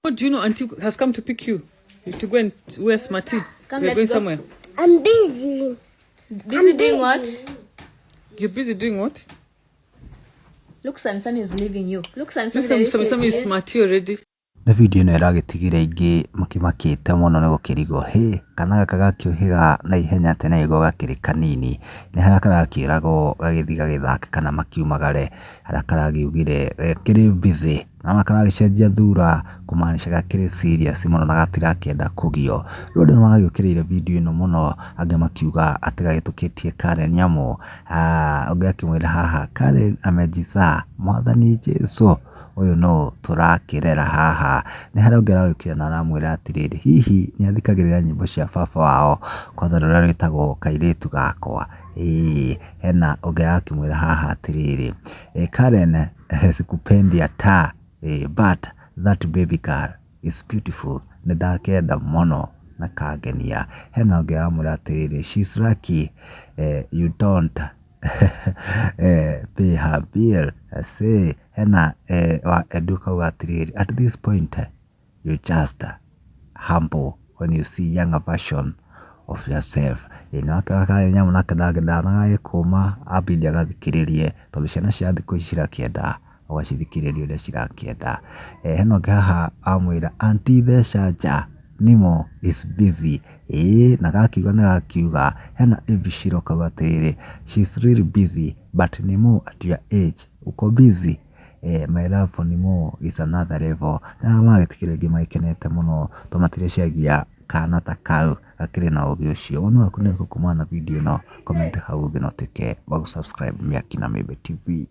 What do you know? Auntie has come to pick you to go and wear smarty. We're going somewhere. I'm busy. Busy doing what? You're busy doing what? Look, Samsam is leaving you. Look, Samsam is smarty already. Na video ĩno ĩragĩtigĩra ingĩ makĩmakĩte mũno nĩ gũkĩrigwo kana gaka gakĩũhĩga na ihenya tene ĩgo gakĩrĩ kanini nĩ harĩa karakĩragwo gagĩthiĩ gagĩthake kana makiumagare harĩa karagiugire kĩrĩ busy na makaragĩcenjia thura kũmaanisha gakĩrĩ serious mũno na gatirakĩenda kũgio. Rĩu andũ nĩmagĩũkĩrĩire video ĩno mũno, angĩ makiuga atĩ gagĩtũkĩtie Karen nyamu, ũngĩ akĩmwĩra haha Karen amejiza mwathani Jesũ uyu no turakirera haha. Ni harĩa ũngĩ aragĩũkĩra na aramwĩra atĩrĩrĩ hihi nĩ athikagĩrĩra nyĩmbo cia baba wao kwanza rũrĩa rwĩtagwo kairĩtu gakwa. Hena ũngĩ akĩmwĩra haha atĩrĩrĩ Karen sikupendi hata but that baby girl is beautiful, nĩ ndakenda mũno na kangenia. Hena ũngĩ aramwĩra atĩrĩrĩ she's lucky you don't pay her bill. Say hena eduka ugatiriri at this point you just humble when you see younger version of yourself. Akaka nyamu nakadagada gĩkũma abidi agathikĩrĩrie tondũ ciana cia thikũ ici cirakĩenda ũgacithikĩrĩria ũrĩa cirakĩenda. Hena ũngĩ haha amwĩra auntie Thecanja Nimo is busy. Na gakiuga na gakiuga. Hena Evishiro kauga atĩrĩrĩ she's really busy but Nimo at your age uko busy. My love for Nimo is another level. Na magĩtikĩrĩria ingĩ magĩkenete mũno tondũ matirĩciagia kana ta kau gakĩrĩ na ũgĩ ũcio. Woni waku nĩ gũkũmana video ĩno comment hau thĩ na ũtuĩke wa subscribe Mĩaki na Membe TV.